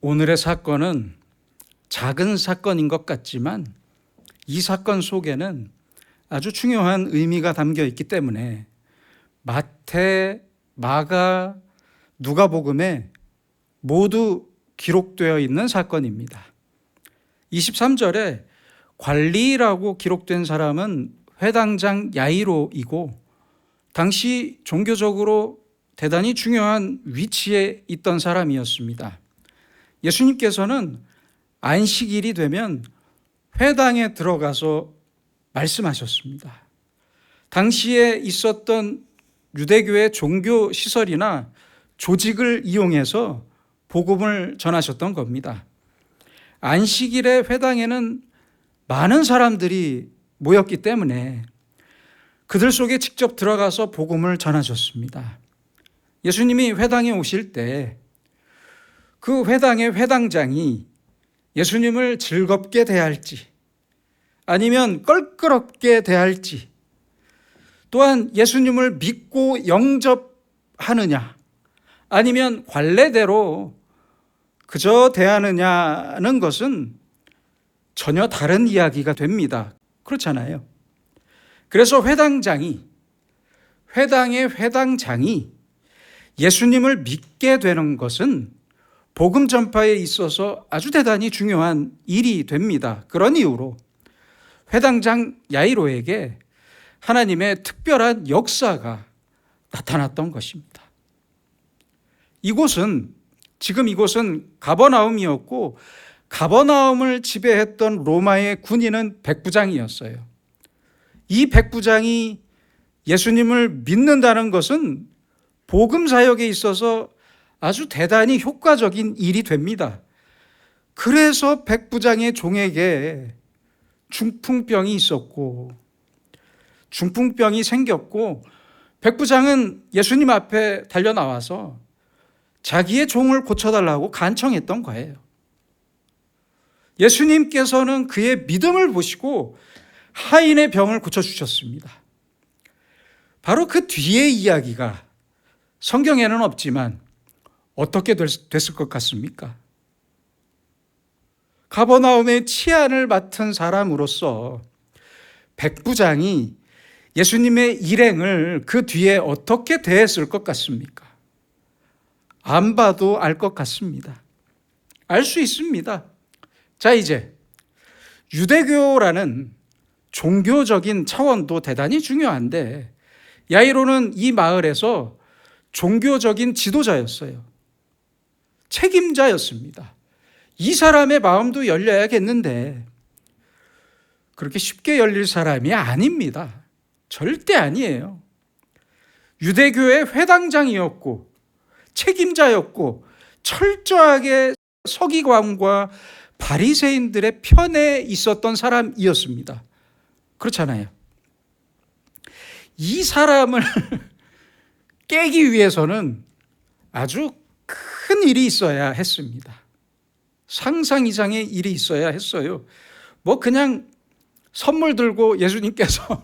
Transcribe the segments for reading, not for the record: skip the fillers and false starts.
오늘의 사건은 작은 사건인 것 같지만 이 사건 속에는 아주 중요한 의미가 담겨 있기 때문에 마태, 마가, 누가복음에 모두 기록되어 있는 사건입니다. 23절에 관리라고 기록된 사람은 회당장 야이로이고 당시 종교적으로 대단히 중요한 위치에 있던 사람이었습니다. 예수님께서는 안식일이 되면 회당에 들어가서 말씀하셨습니다. 당시에 있었던 유대교의 종교 시설이나 조직을 이용해서 복음을 전하셨던 겁니다. 안식일의 회당에는 많은 사람들이 모였기 때문에 그들 속에 직접 들어가서 복음을 전하셨습니다. 예수님이 회당에 오실 때 그 회당의 회당장이 예수님을 즐겁게 대할지 아니면 껄끄럽게 대할지, 또한 예수님을 믿고 영접하느냐 아니면 관례대로 그저 대하느냐는 것은 전혀 다른 이야기가 됩니다. 그렇잖아요. 그래서 회당의 회당장이 예수님을 믿게 되는 것은 복음 전파에 있어서 아주 대단히 중요한 일이 됩니다. 그런 이유로 회당장 야이로에게 하나님의 특별한 역사가 나타났던 것입니다. 지금 이곳은 가버나움이었고 가버나움을 지배했던 로마의 군인은 백부장이었어요. 이 백부장이 예수님을 믿는다는 것은 복음 사역에 있어서 아주 대단히 효과적인 일이 됩니다. 그래서 백부장의 종에게 중풍병이 있었고 중풍병이 생겼고 백부장은 예수님 앞에 달려나와서 자기의 종을 고쳐달라고 간청했던 거예요. 예수님께서는 그의 믿음을 보시고 하인의 병을 고쳐주셨습니다. 바로 그 뒤의 이야기가 성경에는 없지만 어떻게 됐을 것 같습니까? 가버나움의 치안을 맡은 사람으로서 백부장이 예수님의 일행을 그 뒤에 어떻게 대했을 것 같습니까? 안 봐도 알 것 같습니다. 알 수 있습니다. 자, 이제 유대교라는 종교적인 차원도 대단히 중요한데 야이로는 이 마을에서 종교적인 지도자였어요. 책임자였습니다. 이 사람의 마음도 열려야겠는데 그렇게 쉽게 열릴 사람이 아닙니다. 절대 아니에요. 유대교의 회당장이었고 책임자였고 철저하게 서기관과 바리새인들의 편에 있었던 사람이었습니다. 그렇잖아요. 이 사람을 깨기 위해서는 아주 큰 일이 있어야 했습니다. 상상 이상의 일이 있어야 했어요. 그냥 선물 들고 예수님께서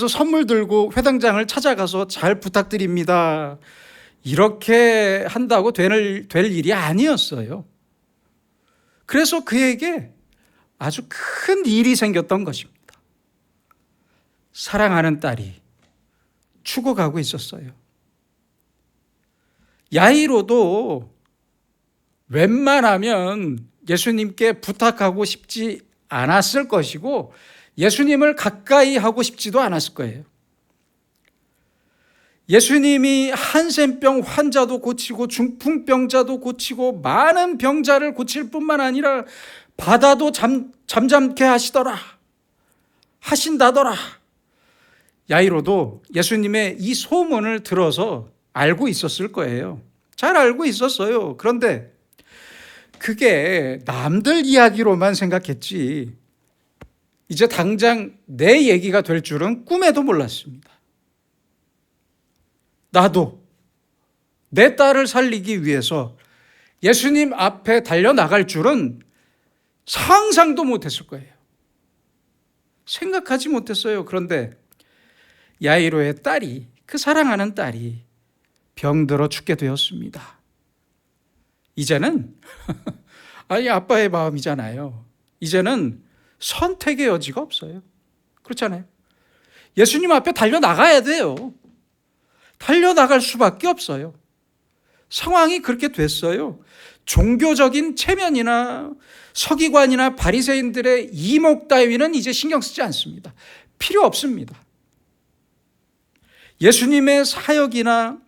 선물 들고 회당장을 찾아가서 잘 부탁드립니다. 이렇게 한다고 될 일이 아니었어요. 그래서 그에게 아주 큰 일이 생겼던 것입니다. 사랑하는 딸이 죽어가고 있었어요. 야이로도 웬만하면 예수님께 부탁하고 싶지 않았을 것이고 예수님을 가까이 하고 싶지도 않았을 거예요. 예수님이 한센병 환자도 고치고 중풍병자도 고치고 많은 병자를 고칠 뿐만 아니라 바다도 잠잠케 하신다더라. 야이로도 예수님의 이 소문을 들어서 알고 있었을 거예요. 잘 알고 있었어요. 그런데 그게 남들 이야기로만 생각했지 이제 당장 내 얘기가 될 줄은 꿈에도 몰랐습니다. 나도 내 딸을 살리기 위해서 예수님 앞에 달려나갈 줄은 상상도 못했을 거예요. 생각하지 못했어요. 그런데 야이로의 딸이, 그 사랑하는 딸이 병들어 죽게 되었습니다. 이제는 아니 아빠의 마음이잖아요. 이제는 선택의 여지가 없어요. 그렇잖아요. 예수님 앞에 달려나가야 돼요. 달려나갈 수밖에 없어요. 상황이 그렇게 됐어요. 종교적인 체면이나 서기관이나 바리새인들의 이목 따위는 이제 신경 쓰지 않습니다. 필요 없습니다. 예수님의 사역이나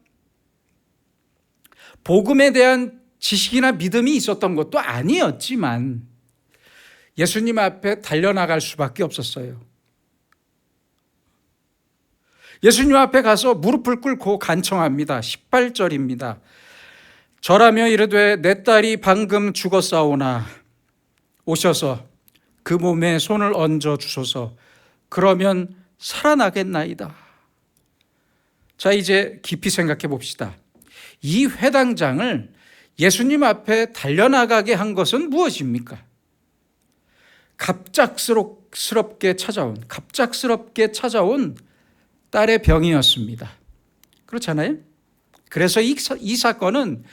복음에 대한 지식이나 믿음이 있었던 것도 아니었지만 예수님 앞에 달려나갈 수밖에 없었어요. 예수님 앞에 가서 무릎을 꿇고 간청합니다. 18절입니다. 절하며 이르되 내 딸이 방금 죽었사오나 오셔서 그 몸에 손을 얹어 주소서. 그러면 살아나겠나이다. 자, 이제 깊이 생각해 봅시다. 이 회당장을 예수님 앞에 달려나가게 한 것은 무엇입니까? 갑작스럽게 찾아온 딸의 병이었습니다. 그렇잖아요? 그래서 이 사건은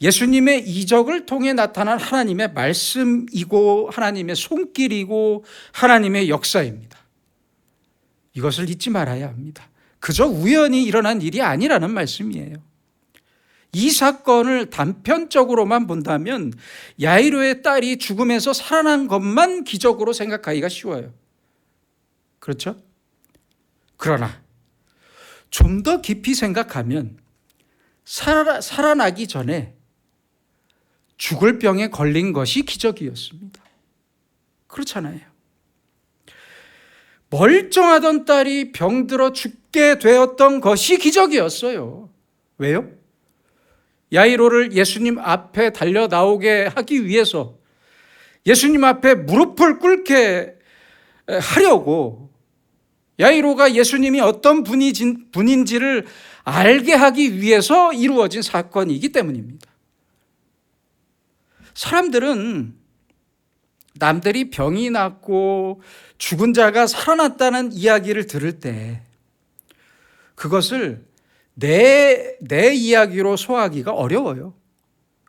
예수님의 이적을 통해 나타난 하나님의 말씀이고 하나님의 손길이고 하나님의 역사입니다. 이것을 잊지 말아야 합니다. 그저 우연히 일어난 일이 아니라는 말씀이에요. 이 사건을 단편적으로만 본다면 야이로의 딸이 죽음에서 살아난 것만 기적으로 생각하기가 쉬워요. 그렇죠? 그러나 좀 더 깊이 생각하면 살아나기 전에 죽을 병에 걸린 것이 기적이었습니다. 그렇잖아요. 멀쩡하던 딸이 병들어 죽게 되었던 것이 기적이었어요. 왜요? 야이로를 예수님 앞에 달려 나오게 하기 위해서 예수님 앞에 무릎을 꿇게 하려고 야이로가 예수님이 어떤 분인지를 알게 하기 위해서 이루어진 사건이기 때문입니다. 사람들은 남들이 병이 낫고 죽은 자가 살아났다는 이야기를 들을 때 그것을 내 이야기로 소화하기가 어려워요.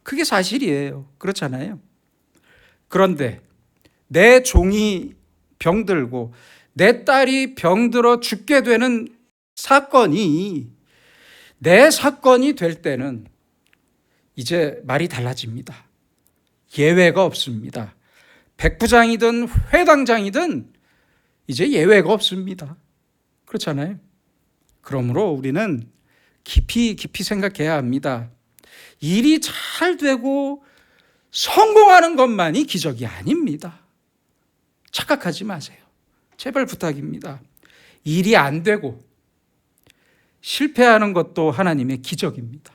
그게 사실이에요. 그렇잖아요. 그런데 내 종이 병들고 내 딸이 병들어 죽게 되는 사건이 내 사건이 될 때는 이제 말이 달라집니다. 예외가 없습니다. 백부장이든 회당장이든 이제 예외가 없습니다. 그렇잖아요. 그러므로 우리는 깊이 생각해야 합니다. 일이 잘 되고 성공하는 것만이 기적이 아닙니다. 착각하지 마세요. 제발 부탁입니다. 일이 안 되고 실패하는 것도 하나님의 기적입니다.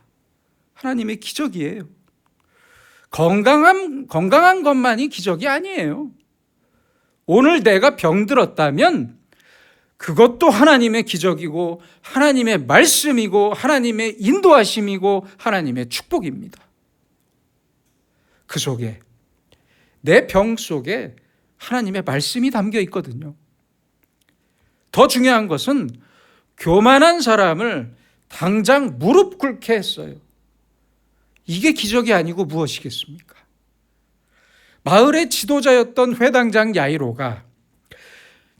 하나님의 기적이에요. 건강한 것만이 기적이 아니에요. 오늘 내가 병들었다면 그것도 하나님의 기적이고 하나님의 말씀이고 하나님의 인도하심이고 하나님의 축복입니다. 그 속에 내 병 속에 하나님의 말씀이 담겨 있거든요. 더 중요한 것은 교만한 사람을 당장 무릎 꿇게 했어요. 이게 기적이 아니고 무엇이겠습니까? 마을의 지도자였던 회당장 야이로가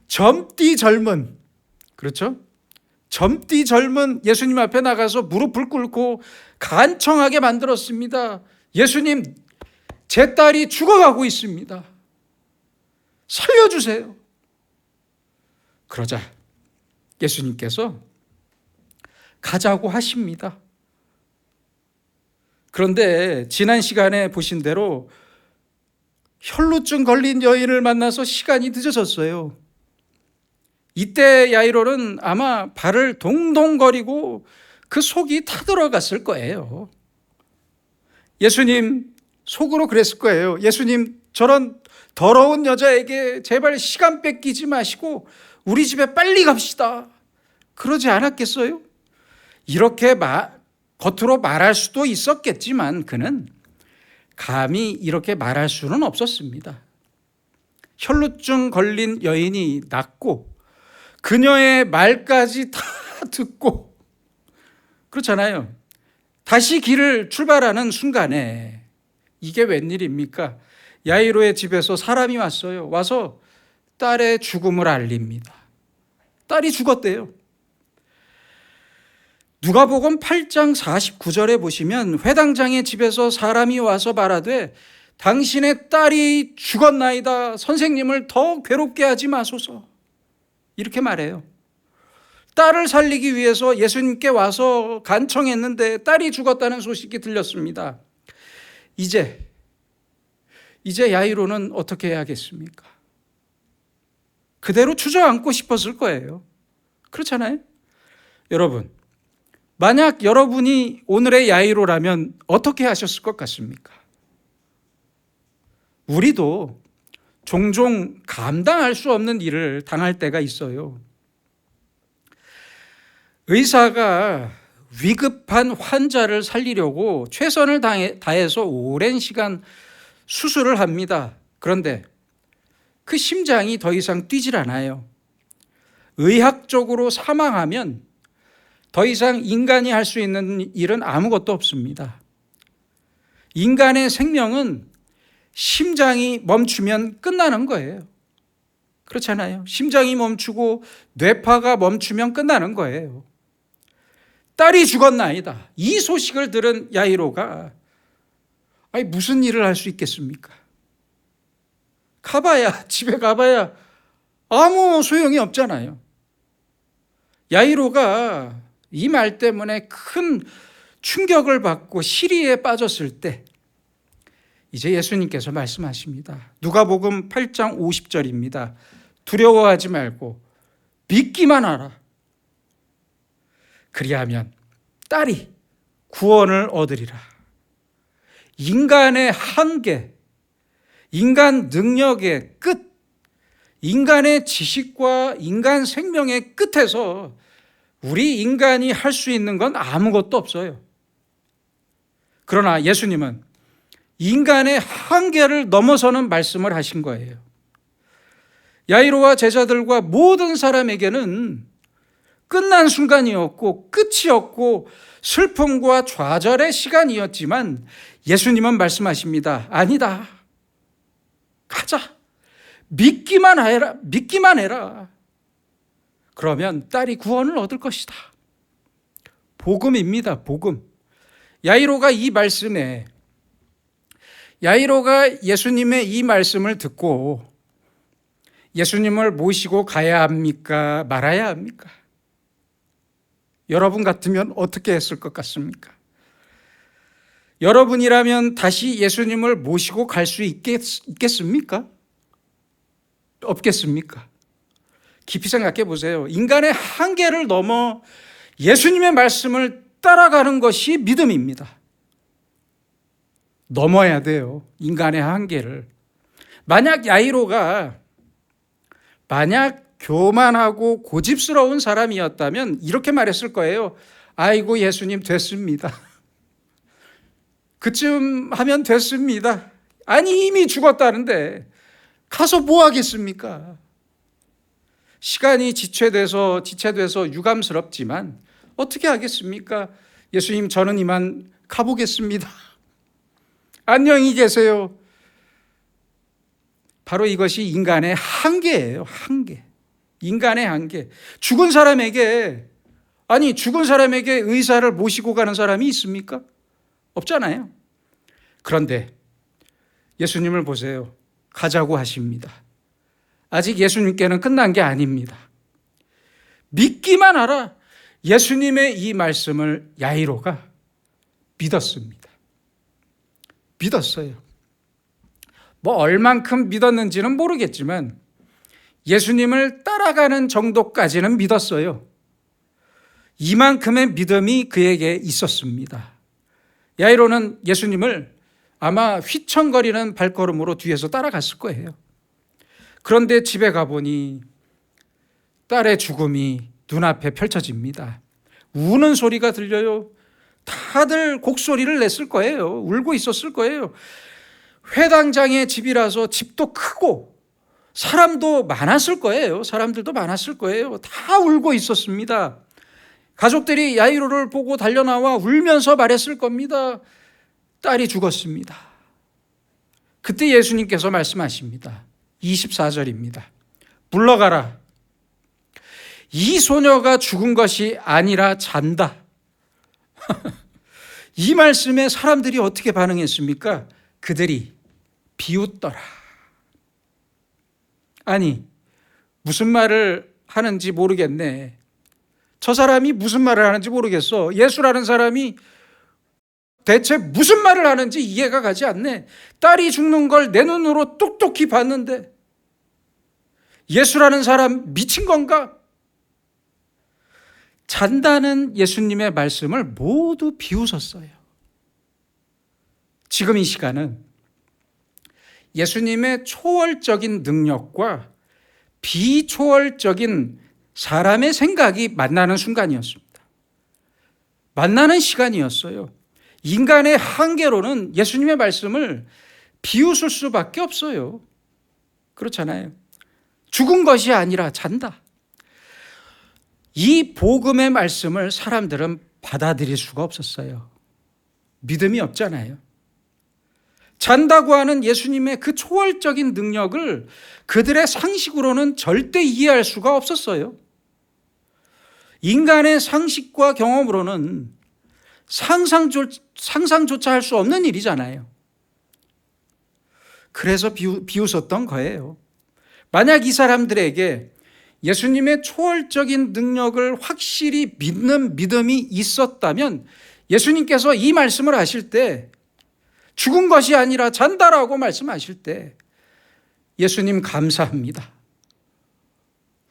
젊디 젊은, 그렇죠? 젊디 젊은 예수님 앞에 나가서 무릎을 꿇고 간청하게 만들었습니다. 예수님, 제 딸이 죽어가고 있습니다. 살려주세요. 그러자 예수님께서 가자고 하십니다. 그런데 지난 시간에 보신 대로 혈루증 걸린 여인을 만나서 시간이 늦어졌어요. 이때 야이로는 아마 발을 동동거리고 그 속이 타들어갔을 거예요. 예수님 속으로 그랬을 거예요. 예수님, 저런 더러운 여자에게 제발 시간 뺏기지 마시고 우리 집에 빨리 갑시다. 그러지 않았겠어요? 이렇게 겉으로 말할 수도 있었겠지만 그는 감히 이렇게 말할 수는 없었습니다. 혈루증 걸린 여인이 낫고 그녀의 말까지 다 듣고, 그렇잖아요. 다시 길을 출발하는 순간에 이게 웬일입니까? 야이로의 집에서 사람이 왔어요. 와서 딸의 죽음을 알립니다. 딸이 죽었대요. 누가복음 8장 49절에 보시면 회당장의 집에서 사람이 와서 말하되 당신의 딸이 죽었나이다. 선생님을 더 괴롭게 하지 마소서. 이렇게 말해요. 딸을 살리기 위해서 예수님께 와서 간청했는데 딸이 죽었다는 소식이 들렸습니다. 이제 야이로는 어떻게 해야겠습니까? 그대로 주저앉고 싶었을 거예요. 그렇잖아요? 여러분, 만약 여러분이 오늘의 야이로라면 어떻게 하셨을 것 같습니까? 우리도 종종 감당할 수 없는 일을 당할 때가 있어요. 의사가 위급한 환자를 살리려고 최선을 다해서 오랜 시간 수술을 합니다. 그런데 그 심장이 더 이상 뛰질 않아요. 의학적으로 사망하면 더 이상 인간이 할 수 있는 일은 아무것도 없습니다. 인간의 생명은 심장이 멈추면 끝나는 거예요. 그렇잖아요. 심장이 멈추고 뇌파가 멈추면 끝나는 거예요. 딸이 죽었나이다. 이 소식을 들은 야이로가 무슨 일을 할 수 있겠습니까? 집에 가봐야 아무 소용이 없잖아요. 야이로가 이 말 때문에 큰 충격을 받고 시리에 빠졌을 때 이제 예수님께서 말씀하십니다. 누가복음 8장 50절입니다. 두려워하지 말고 믿기만 하라. 그리하면 딸이 구원을 얻으리라. 인간의 한계, 인간 능력의 끝, 인간의 지식과 인간 생명의 끝에서 우리 인간이 할 수 있는 건 아무것도 없어요. 그러나 예수님은 인간의 한계를 넘어서는 말씀을 하신 거예요. 야이로와 제자들과 모든 사람에게는 끝난 순간이었고 끝이 없고 슬픔과 좌절의 시간이었지만 예수님은 말씀하십니다. 아니다. 가자. 믿기만 해라. 그러면 딸이 구원을 얻을 것이다. 복음입니다. 복음. 야이로가 예수님의 이 말씀을 듣고 예수님을 모시고 가야 합니까? 말아야 합니까? 여러분 같으면 어떻게 했을 것 같습니까? 여러분이라면 다시 예수님을 모시고 갈 수 있겠습니까? 없겠습니까? 깊이 생각해 보세요. 인간의 한계를 넘어 예수님의 말씀을 따라가는 것이 믿음입니다. 넘어야 돼요. 인간의 한계를. 만약 교만하고 고집스러운 사람이었다면 이렇게 말했을 거예요. 아이고 예수님 됐습니다. 그쯤 하면 됐습니다. 아니 이미 죽었다는데 가서 뭐 하겠습니까? 시간이 지체돼서 유감스럽지만 어떻게 하겠습니까? 예수님 저는 이만 가보겠습니다. 안녕히 계세요. 바로 이것이 인간의 한계예요. 한계. 인간의 한계. 죽은 사람에게 의사를 모시고 가는 사람이 있습니까? 없잖아요. 그런데 예수님을 보세요. 가자고 하십니다. 아직 예수님께는 끝난 게 아닙니다. 믿기만 하라. 예수님의 이 말씀을 야이로가 믿었습니다. 믿었어요. 얼만큼 믿었는지는 모르겠지만 예수님을 따라가는 정도까지는 믿었어요. 이만큼의 믿음이 그에게 있었습니다. 야이로는 예수님을 아마 휘청거리는 발걸음으로 뒤에서 따라갔을 거예요. 그런데 집에 가보니 딸의 죽음이 눈앞에 펼쳐집니다. 우는 소리가 들려요. 다들 곡소리를 냈을 거예요. 울고 있었을 거예요. 회당장의 집이라서 집도 크고 사람들도 많았을 거예요. 다 울고 있었습니다. 가족들이 야이로를 보고 달려나와 울면서 말했을 겁니다. 딸이 죽었습니다. 그때 예수님께서 말씀하십니다. 24절입니다. 물러가라. 이 소녀가 죽은 것이 아니라 잔다. 이 말씀에 사람들이 어떻게 반응했습니까? 그들이 비웃더라. 아니, 무슨 말을 하는지 모르겠네. 저 사람이 무슨 말을 하는지 모르겠어. 예수라는 사람이 대체 무슨 말을 하는지 이해가 가지 않네. 딸이 죽는 걸 내 눈으로 똑똑히 봤는데 예수라는 사람 미친 건가? 잔다는 예수님의 말씀을 모두 비웃었어요. 지금 이 시간은 예수님의 초월적인 능력과 비초월적인 사람의 생각이 만나는 순간이었습니다. 만나는 시간이었어요. 인간의 한계로는 예수님의 말씀을 비웃을 수밖에 없어요. 그렇잖아요. 죽은 것이 아니라 잔다. 이 복음의 말씀을 사람들은 받아들일 수가 없었어요. 믿음이 없잖아요. 잔다고 하는 예수님의 그 초월적인 능력을 그들의 상식으로는 절대 이해할 수가 없었어요. 인간의 상식과 경험으로는 상상조차 할 수 없는 일이잖아요. 그래서 비웃었던 거예요. 만약 이 사람들에게 예수님의 초월적인 능력을 확실히 믿는 믿음이 있었다면 예수님께서 이 말씀을 하실 때 죽은 것이 아니라 잔다라고 말씀하실 때 예수님 감사합니다.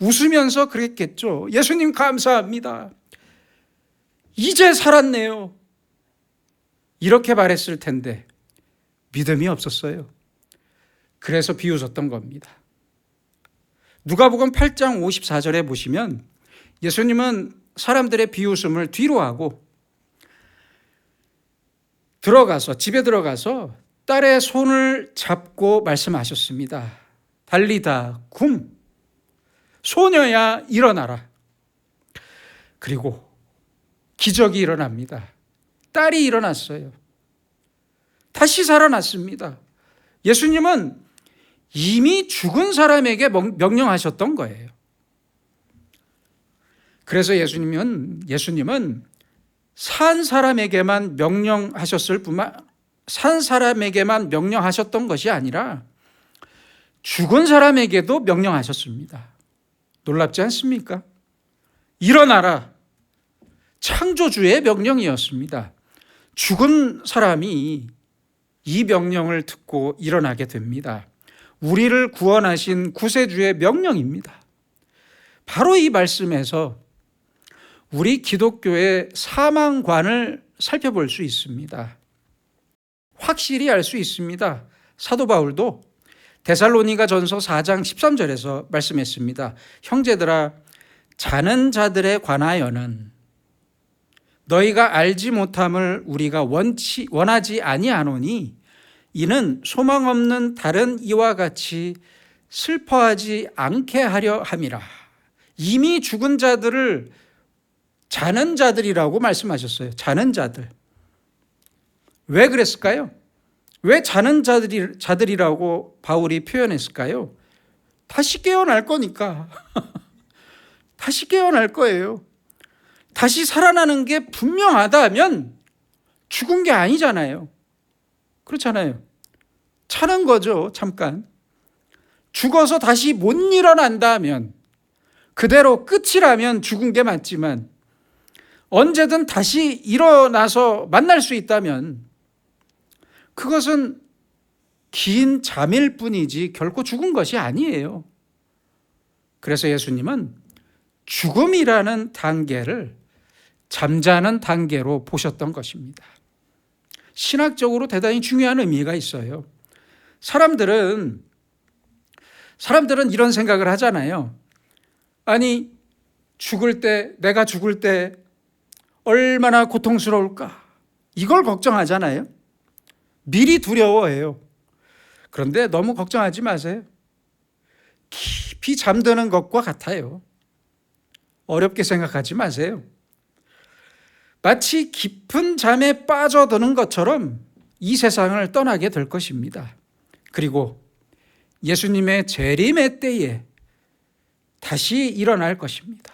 웃으면서 그랬겠죠. 예수님 감사합니다. 이제 살았네요. 이렇게 말했을 텐데 믿음이 없었어요. 그래서 비웃었던 겁니다. 누가복음 8장 54절에 보시면 예수님은 사람들의 비웃음을 뒤로 하고 집에 들어가서 딸의 손을 잡고 말씀하셨습니다. 달리다 굼, 소녀야 일어나라. 그리고 기적이 일어납니다. 딸이 일어났어요. 다시 살아났습니다. 예수님은 이미 죽은 사람에게 명령하셨던 거예요. 그래서 예수님은 산 사람에게만 명령하셨던 것이 아니라 죽은 사람에게도 명령하셨습니다. 놀랍지 않습니까? 일어나라. 창조주의 명령이었습니다. 죽은 사람이 이 명령을 듣고 일어나게 됩니다. 우리를 구원하신 구세주의 명령입니다. 바로 이 말씀에서 우리 기독교의 사망관을 살펴볼 수 있습니다. 확실히 알 수 있습니다. 사도 바울도 데살로니가전서 4장 13절에서 말씀했습니다. 형제들아, 자는 자들에 관하여는 너희가 알지 못함을 우리가 원하지 아니하노니 이는 소망 없는 다른 이와 같이 슬퍼하지 않게 하려 함이라. 이미 죽은 자들을 자는 자들이라고 말씀하셨어요. 자는 자들. 왜 그랬을까요? 왜 자는 자들이라고 바울이 표현했을까요? 다시 깨어날 거니까. 다시 깨어날 거예요. 다시 살아나는 게 분명하다면 죽은 게 아니잖아요. 그렇잖아요. 차는 거죠, 잠깐. 죽어서 다시 못 일어난다면, 그대로 끝이라면 죽은 게 맞지만 언제든 다시 일어나서 만날 수 있다면 그것은 긴 잠일 뿐이지 결코 죽은 것이 아니에요. 그래서 예수님은 죽음이라는 단계를 잠자는 단계로 보셨던 것입니다. 신학적으로 대단히 중요한 의미가 있어요. 사람들은 이런 생각을 하잖아요. 아니, 내가 죽을 때 얼마나 고통스러울까? 이걸 걱정하잖아요. 미리 두려워해요. 그런데 너무 걱정하지 마세요. 깊이 잠드는 것과 같아요. 어렵게 생각하지 마세요. 마치 깊은 잠에 빠져드는 것처럼 이 세상을 떠나게 될 것입니다. 그리고 예수님의 재림의 때에 다시 일어날 것입니다.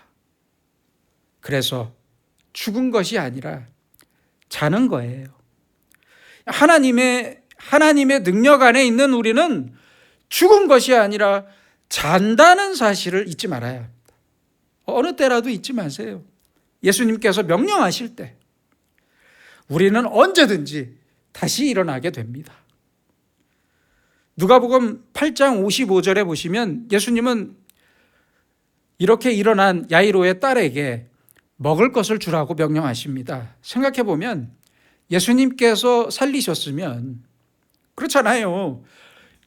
그래서 죽은 것이 아니라 자는 거예요. 하나님의 능력 안에 있는 우리는 죽은 것이 아니라 잔다는 사실을 잊지 말아야 합니다. 어느 때라도 잊지 마세요. 예수님께서 명령하실 때 우리는 언제든지 다시 일어나게 됩니다. 누가복음 8장 55절에 보시면 예수님은 이렇게 일어난 야이로의 딸에게 먹을 것을 주라고 명령하십니다. 생각해 보면 예수님께서 살리셨으면, 그렇잖아요.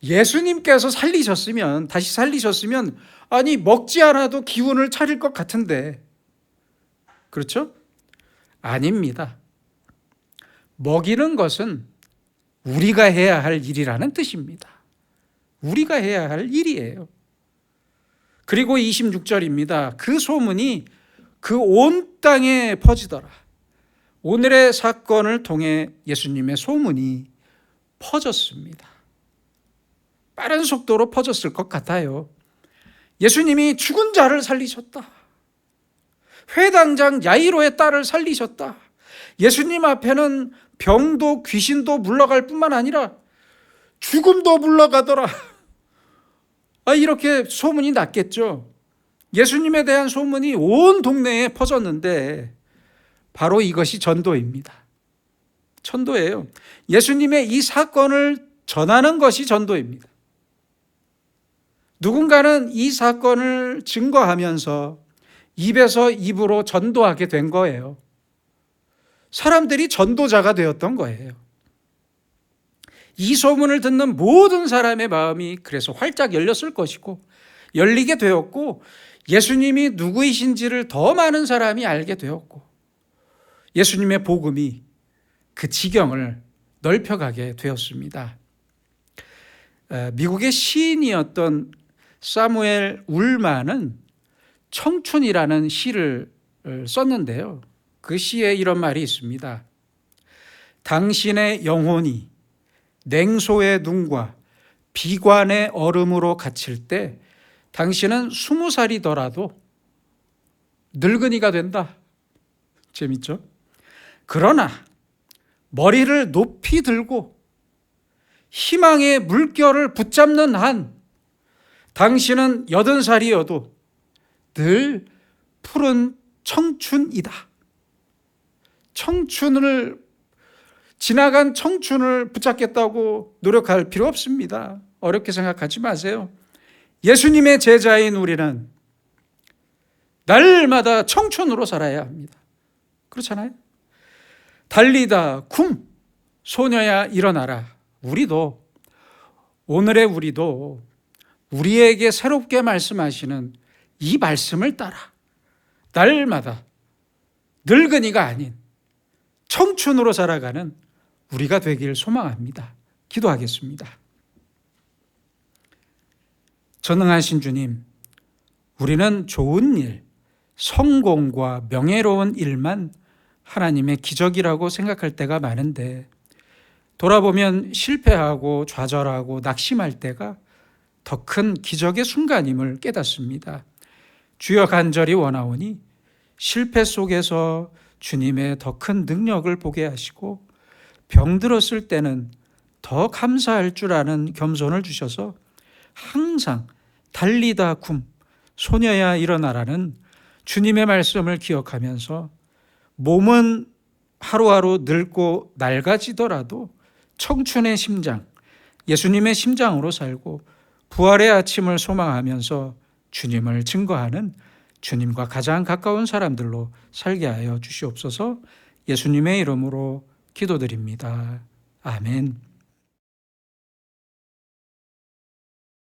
예수님께서 살리셨으면, 다시 살리셨으면, 아니 먹지 않아도 기운을 차릴 것 같은데, 그렇죠? 아닙니다. 먹이는 것은 우리가 해야 할 일이라는 뜻입니다. 우리가 해야 할 일이에요. 그리고 26절입니다. 그 소문이 그 온 땅에 퍼지더라. 오늘의 사건을 통해 예수님의 소문이 퍼졌습니다. 빠른 속도로 퍼졌을 것 같아요. 예수님이 죽은 자를 살리셨다. 회당장 야이로의 딸을 살리셨다. 예수님 앞에는 병도 귀신도 물러갈 뿐만 아니라 죽음도 물러가더라. 이렇게 소문이 났겠죠. 예수님에 대한 소문이 온 동네에 퍼졌는데 바로 이것이 전도입니다. 전도예요. 예수님의 이 사건을 전하는 것이 전도입니다. 누군가는 이 사건을 증거하면서 입에서 입으로 전도하게 된 거예요. 사람들이 전도자가 되었던 거예요. 이 소문을 듣는 모든 사람의 마음이 그래서 활짝 열렸을 것이고, 열리게 되었고, 예수님이 누구이신지를 더 많은 사람이 알게 되었고, 예수님의 복음이 그 지경을 넓혀가게 되었습니다. 미국의 시인이었던 사무엘 울만은 청춘이라는 시를 썼는데요. 그 시에 이런 말이 있습니다. 당신의 영혼이 냉소의 눈과 비관의 얼음으로 갇힐 때 당신은 20살이더라도 늙은이가 된다. 재밌죠? 그러나 머리를 높이 들고 희망의 물결을 붙잡는 한 당신은 80살이어도 늘 푸른 청춘이다. 지나간 청춘을 붙잡겠다고 노력할 필요 없습니다. 어렵게 생각하지 마세요. 예수님의 제자인 우리는 날마다 청춘으로 살아야 합니다. 그렇잖아요? 달리다 쿰 소녀야 일어나라. 오늘의 우리도 우리에게 새롭게 말씀하시는 이 말씀을 따라 날마다 늙은이가 아닌 청춘으로 살아가는 우리가 되길 소망합니다. 기도하겠습니다. 전능하신 주님, 우리는 좋은 일, 성공과 명예로운 일만 하나님의 기적이라고 생각할 때가 많은데, 돌아보면 실패하고 좌절하고 낙심할 때가 더 큰 기적의 순간임을 깨닫습니다. 주여 간절히 원하오니 실패 속에서 주님의 더 큰 능력을 보게 하시고, 병들었을 때는 더 감사할 줄 아는 겸손을 주셔서 항상 달리다 쿰 소녀야 일어나라는 주님의 말씀을 기억하면서 몸은 하루하루 늙고 낡아지더라도 청춘의 심장, 예수님의 심장으로 살고 부활의 아침을 소망하면서 주님을 증거하는 주님과 가장 가까운 사람들로 살게 하여 주시옵소서. 예수님의 이름으로 기도드립니다. 아멘.